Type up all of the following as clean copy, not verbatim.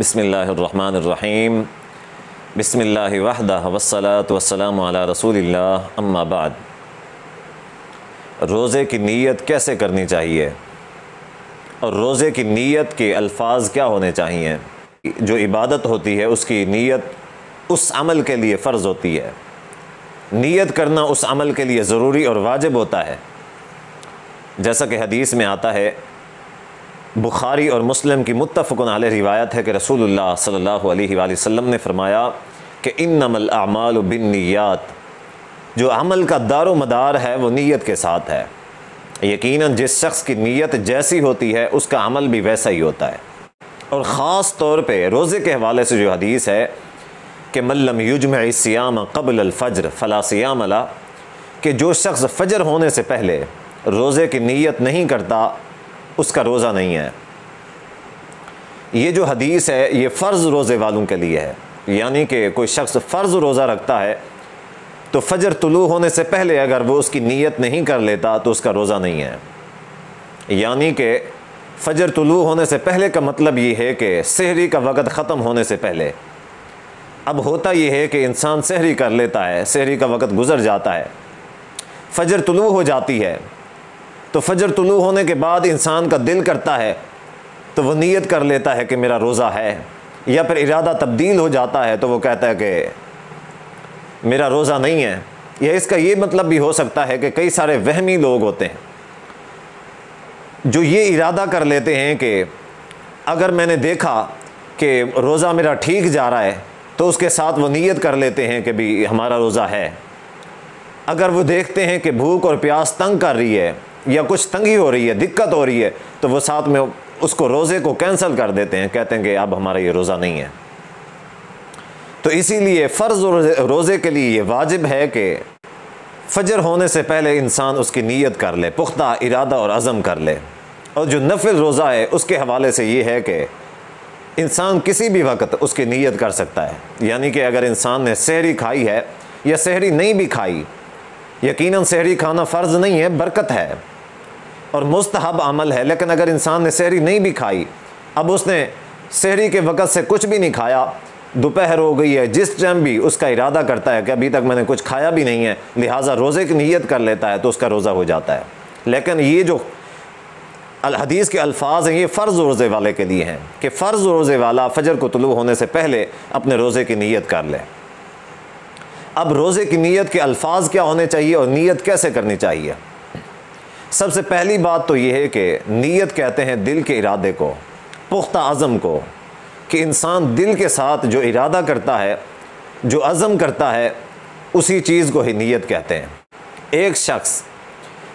بسم اللہ الرحمن الرحیم بسم اللہ وحدہ والصلاة والسلام علی رسول اللہ اما بعد۔ روزے کی نیت کیسے کرنی چاہیے اور روزے کی نیت کے الفاظ کیا ہونے چاہیے؟ جو عبادت ہوتی ہے اس کی نیت اس عمل کے لیے فرض ہوتی ہے، نیت کرنا اس عمل کے لیے ضروری اور واجب ہوتا ہے، جیسا کہ حدیث میں آتا ہے، بخاری اور مسلم کی متفق علیہ روایت ہے کہ رسول اللہ صلی اللہ علیہ وآلہ وسلم نے فرمایا کہ انما الاعمال بالنیات، جو عمل کا دار و مدار ہے وہ نیت کے ساتھ ہے۔ یقیناً جس شخص کی نیت جیسی ہوتی ہے اس کا عمل بھی ویسا ہی ہوتا ہے۔ اور خاص طور پہ روزے کے حوالے سے جو حدیث ہے کہ من لم یجمع الصیام قبل الفجر فلا صیام لہ، کہ جو شخص فجر ہونے سے پہلے روزے کی نیت نہیں کرتا اس کا روزہ نہیں ہے۔ یہ جو حدیث ہے یہ فرض روزے والوں کے لیے ہے، یعنی کہ کوئی شخص فرض روزہ رکھتا ہے تو فجر طلوع ہونے سے پہلے اگر وہ اس کی نیت نہیں کر لیتا تو اس کا روزہ نہیں ہے۔ یعنی کہ فجر طلوع ہونے سے پہلے کا مطلب یہ ہے کہ سحری کا وقت ختم ہونے سے پہلے۔ اب ہوتا یہ ہے کہ انسان سحری کر لیتا ہے، سحری کا وقت گزر جاتا ہے، فجر طلوع ہو جاتی ہے، تو فجر طلوع ہونے کے بعد انسان کا دل کرتا ہے تو وہ نیت کر لیتا ہے کہ میرا روزہ ہے، یا پھر ارادہ تبدیل ہو جاتا ہے تو وہ کہتا ہے کہ میرا روزہ نہیں ہے۔ یا اس کا یہ مطلب بھی ہو سکتا ہے کہ کئی سارے وہمی لوگ ہوتے ہیں جو یہ ارادہ کر لیتے ہیں کہ اگر میں نے دیکھا کہ روزہ میرا ٹھیک جا رہا ہے تو اس کے ساتھ وہ نیت کر لیتے ہیں کہ بھی ہمارا روزہ ہے۔ اگر وہ دیکھتے ہیں کہ بھوک اور پیاس تنگ کر رہی ہے یا کچھ تنگی ہو رہی ہے، دقت ہو رہی ہے، تو وہ ساتھ میں اس کو روزے کو کینسل کر دیتے ہیں، کہتے ہیں کہ اب ہمارا یہ روزہ نہیں ہے۔ تو اسی لیے فرض روزے کے لیے یہ واجب ہے کہ فجر ہونے سے پہلے انسان اس کی نیت کر لے، پختہ ارادہ اور عزم کر لے۔ اور جو نفل روزہ ہے اس کے حوالے سے یہ ہے کہ انسان کسی بھی وقت اس کی نیت کر سکتا ہے، یعنی کہ اگر انسان نے سحری کھائی ہے یا سحری نہیں بھی کھائی، یقیناً سحری کھانا فرض نہیں ہے، برکت ہے اور مستحب عمل ہے، لیکن اگر انسان نے سحری نہیں بھی کھائی، اب اس نے سحری کے وقت سے کچھ بھی نہیں کھایا، دوپہر ہو گئی ہے، جس ٹائم بھی اس کا ارادہ کرتا ہے کہ ابھی تک میں نے کچھ کھایا بھی نہیں ہے، لہٰذا روزے کی نیت کر لیتا ہے تو اس کا روزہ ہو جاتا ہے۔ لیکن یہ جو الحدیث کے الفاظ ہیں یہ فرض روزے والے کے لیے ہیں کہ فرض روزے والا فجر کو طلوع ہونے سے پہلے اپنے روزے کی نیت کر لے۔ اب روزے کی نیت کے الفاظ کیا ہونے چاہیے اور نیت کیسے کرنی چاہیے؟ سب سے پہلی بات تو یہ ہے کہ نیت کہتے ہیں دل کے ارادے کو، پختہ عزم کو، کہ انسان دل کے ساتھ جو ارادہ کرتا ہے، جو عزم کرتا ہے، اسی چیز کو ہی نیت کہتے ہیں۔ ایک شخص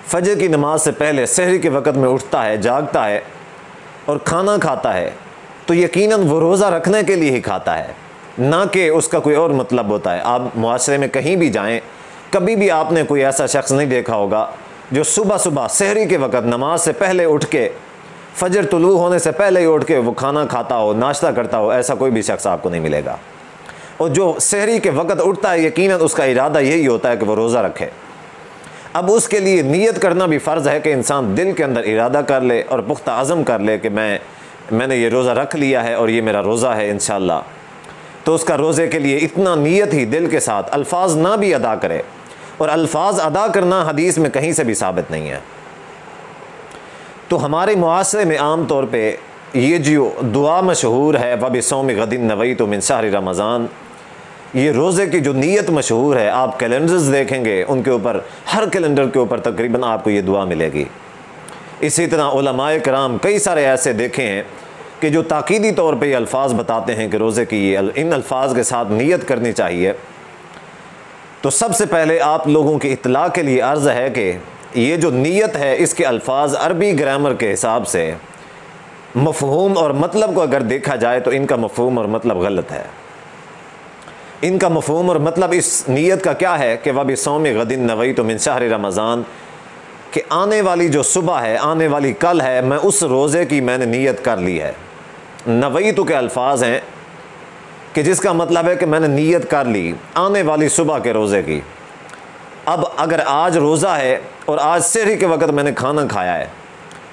فجر کی نماز سے پہلے سحری کے وقت میں اٹھتا ہے، جاگتا ہے اور کھانا کھاتا ہے تو یقیناً وہ روزہ رکھنے کے لیے ہی کھاتا ہے، نہ کہ اس کا کوئی اور مطلب ہوتا ہے۔ آپ معاشرے میں کہیں بھی جائیں، کبھی بھی آپ نے کوئی ایسا شخص نہیں دیکھا ہوگا جو صبح صبح سحری کے وقت نماز سے پہلے اٹھ کے، فجر طلوع ہونے سے پہلے ہی اٹھ کے وہ کھانا کھاتا ہو، ناشتہ کرتا ہو، ایسا کوئی بھی شخص آپ کو نہیں ملے گا۔ اور جو سحری کے وقت اٹھتا ہے یقیناً اس کا ارادہ یہی ہوتا ہے کہ وہ روزہ رکھے۔ اب اس کے لیے نیت کرنا بھی فرض ہے کہ انسان دل کے اندر ارادہ کر لے اور پختہ عزم کر لے کہ میں نے یہ روزہ رکھ لیا ہے اور یہ میرا روزہ ہے انشاءاللہ۔ تو اس کا روزے کے لیے اتنا نیت ہی دل کے ساتھ، الفاظ نہ بھی ادا کرے، اور الفاظ ادا کرنا حدیث میں کہیں سے بھی ثابت نہیں ہے۔ تو ہمارے معاشرے میں عام طور پہ یہ جو دعا مشہور ہے وَبِصَوْمِ غَدٍ نَوَيْتُ مِنْ شَهْرِ رمضان، یہ روزے کی جو نیت مشہور ہے، آپ کیلنڈرز دیکھیں گے ان کے اوپر، ہر کیلنڈر کے اوپر تقریباً آپ کو یہ دعا ملے گی۔ اسی طرح علماء کرام کئی سارے ایسے دیکھے ہیں کہ جو تاکیدی طور پہ یہ الفاظ بتاتے ہیں کہ روزے کی ان الفاظ کے ساتھ نیت کرنی چاہیے۔ تو سب سے پہلے آپ لوگوں کی اطلاع کے لیے عرض ہے کہ یہ جو نیت ہے اس کے الفاظ عربی گرامر کے حساب سے مفہوم اور مطلب کو اگر دیکھا جائے تو ان کا مفہوم اور مطلب غلط ہے۔ ان کا مفہوم اور مطلب اس نیت کا کیا ہے کہ وَبِصَوْمِ غَدٍ نَوَيْتُ مِنْ شَهْرِ رمضان، کہ آنے والی جو صبح ہے، آنے والی کل ہے، میں اس روزے کی میں نے نیت کر لی ہے۔ نویتو کے الفاظ ہیں کہ جس کا مطلب ہے کہ میں نے نیت کر لی آنے والی صبح کے روزے کی۔ اب اگر آج روزہ ہے اور آج سحری کے وقت میں نے کھانا کھایا ہے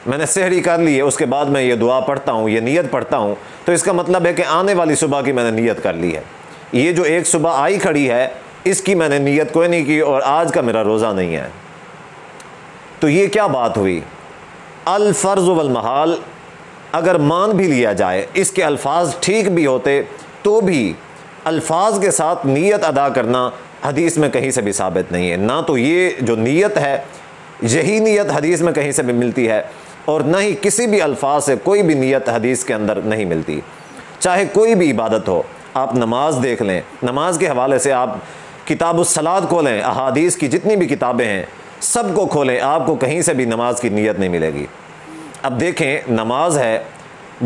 میں نے سحری کر لی ہے، اس کے بعد میں یہ دعا پڑھتا ہوں، یہ نیت پڑھتا ہوں، تو اس کا مطلب ہے کہ آنے والی صبح کی میں نے نیت کر لی ہے۔ یہ جو ایک صبح آئی کھڑی ہے اس کی میں نے نیت کوئی نہیں کی اور آج کا میرا روزہ نہیں ہے۔ تو یہ کیا بات ہوئی؟ الفرض والمحال اگر مان بھی لیا جائے، اس کے الفاظ ٹھیک بھی ہوتے تو بھی الفاظ کے ساتھ نیت ادا کرنا حدیث میں کہیں سے بھی ثابت نہیں ہے۔ نہ تو یہ جو نیت ہے یہی نیت حدیث میں کہیں سے بھی ملتی ہے، اور نہ ہی کسی بھی الفاظ سے کوئی بھی نیت حدیث کے اندر نہیں ملتی۔ چاہے کوئی بھی عبادت ہو، آپ نماز دیکھ لیں، نماز کے حوالے سے آپ کتاب الصلاۃ کھولیں، احادیث کی جتنی بھی کتابیں ہیں سب کو کھولیں، آپ کو کہیں سے بھی نماز کی نیت نہیں ملے گی۔ اب دیکھیں، نماز ہے،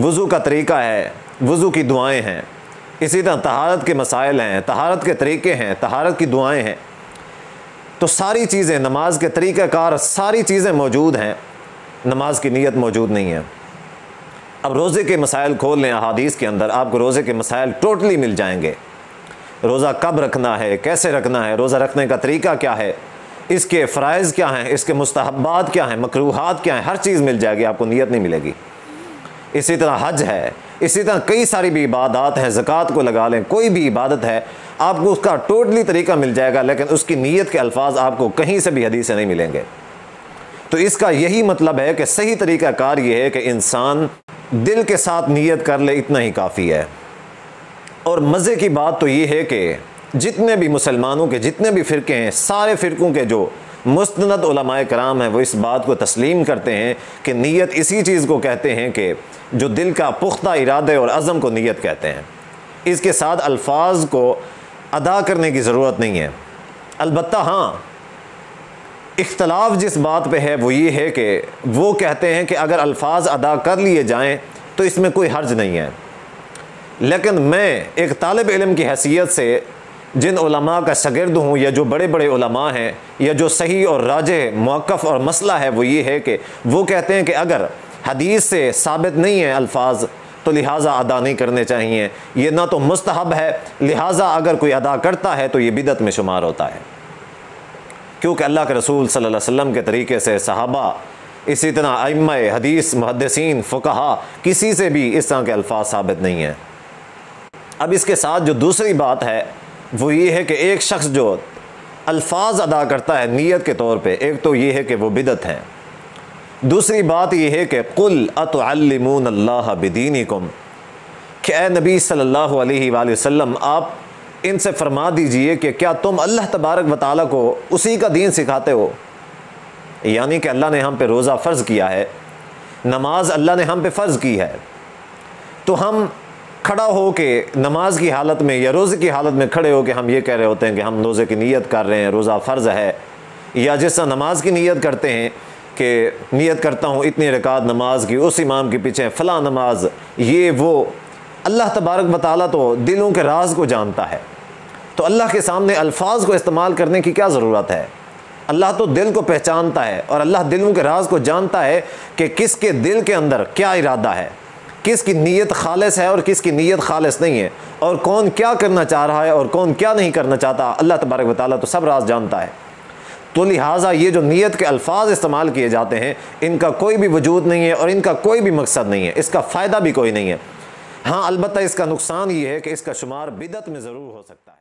وضو کا طریقہ ہے، وضو کی دعائیں ہیں، اسی طرح طہارت کے مسائل ہیں، طہارت کے طریقے ہیں، طہارت کی دعائیں ہیں، تو ساری چیزیں، نماز کے طریقہ کار، ساری چیزیں موجود ہیں، نماز کی نیت موجود نہیں ہے۔ اب روزے کے مسائل کھول لیں احادیث کے اندر، آپ کو روزے کے مسائل ٹوٹلی مل جائیں گے۔ روزہ کب رکھنا ہے، کیسے رکھنا ہے، روزہ رکھنے کا طریقہ کیا ہے، اس کے فرائض کیا ہیں، اس کے مستحبات کیا ہیں، مکروہات کیا ہیں، ہر چیز مل جائے گی، آپ کو نیت نہیں ملے گی۔ اسی طرح حج ہے، اسی طرح کئی ساری بھی عبادات ہیں، زکوٰۃ کو لگا لیں، کوئی بھی عبادت ہے آپ کو اس کا ٹوٹلی طریقہ مل جائے گا، لیکن اس کی نیت کے الفاظ آپ کو کہیں سے بھی حدیث سے نہیں ملیں گے۔ تو اس کا یہی مطلب ہے کہ صحیح طریقہ کار یہ ہے کہ انسان دل کے ساتھ نیت کر لے، اتنا ہی کافی ہے۔ اور مزے کی بات تو یہ ہے کہ جتنے بھی مسلمانوں کے جتنے بھی فرقے ہیں، سارے فرقوں کے جو مستند علماء کرام ہیں وہ اس بات کو تسلیم کرتے ہیں کہ نیت اسی چیز کو کہتے ہیں کہ جو دل کا پختہ ارادے اور عزم کو نیت کہتے ہیں۔ اس کے ساتھ الفاظ کو ادا کرنے کی ضرورت نہیں ہے۔ البتہ ہاں، اختلاف جس بات پہ ہے وہ یہ ہے کہ وہ کہتے ہیں کہ اگر الفاظ ادا کر لیے جائیں تو اس میں کوئی حرج نہیں ہے، لیکن میں ایک طالب علم کی حیثیت سے جن علماء کا شاگرد ہوں، یا جو بڑے بڑے علماء ہیں، یا جو صحیح اور راجح موقف اور مسئلہ ہے وہ یہ ہے کہ وہ کہتے ہیں کہ اگر حدیث سے ثابت نہیں ہے الفاظ تو لہٰذا ادا نہیں کرنے چاہیے، یہ نہ تو مستحب ہے، لہٰذا اگر کوئی ادا کرتا ہے تو یہ بدعت میں شمار ہوتا ہے، کیونکہ اللہ کے رسول صلی اللہ علیہ وسلم کے طریقے سے صحابہ، اسی طرح ائمہ حدیث، محدثین، فقہا، کسی سے بھی اس طرح کے الفاظ ثابت نہیں ہیں۔ اب اس کے ساتھ جو دوسری بات ہے وہ یہ ہے کہ ایک شخص جو الفاظ ادا کرتا ہے نیت کے طور پہ، ایک تو یہ ہے کہ وہ بدعت ہیں، دوسری بات یہ ہے کہ قُلْ أَتُعَلِّمُونَ اللَّهَ بِدِينِكُمْ، کہ اے نبی صلی اللہ علیہ وآلہ وسلم آپ ان سے فرما دیجئے کہ کیا تم اللہ تبارک و تعالیٰ کو اسی کا دین سکھاتے ہو؟ یعنی کہ اللہ نے ہم پہ روزہ فرض کیا ہے، نماز اللہ نے ہم پہ فرض کی ہے، تو ہم کھڑا ہو کے نماز کی حالت میں یا روزے کی حالت میں کھڑے ہو کے ہم یہ کہہ رہے ہوتے ہیں کہ ہم روزے کی نیت کر رہے ہیں، روزہ فرض ہے، یا جس طرح نماز کی نیت کرتے ہیں کہ نیت کرتا ہوں اتنی رکعت نماز کی، اس امام کے پیچھے فلاں نماز، یہ وہ۔ اللہ تبارک و تعالیٰ تو دلوں کے راز کو جانتا ہے، تو اللہ کے سامنے الفاظ کو استعمال کرنے کی کیا ضرورت ہے؟ اللہ تو دل کو پہچانتا ہے، اور اللہ دلوں کے راز کو جانتا ہے کہ کس کے دل کے اندر کیا ارادہ ہے، کس کی نیت خالص ہے اور کس کی نیت خالص نہیں ہے، اور کون کیا کرنا چاہ رہا ہے اور کون کیا نہیں کرنا چاہتا۔ اللہ تبارک و تعالیٰ تو سب راز جانتا ہے، تو لہٰذا یہ جو نیت کے الفاظ استعمال کیے جاتے ہیں ان کا کوئی بھی وجود نہیں ہے اور ان کا کوئی بھی مقصد نہیں ہے، اس کا فائدہ بھی کوئی نہیں ہے۔ ہاں البتہ اس کا نقصان یہ ہے کہ اس کا شمار بدعت میں ضرور ہو سکتا ہے۔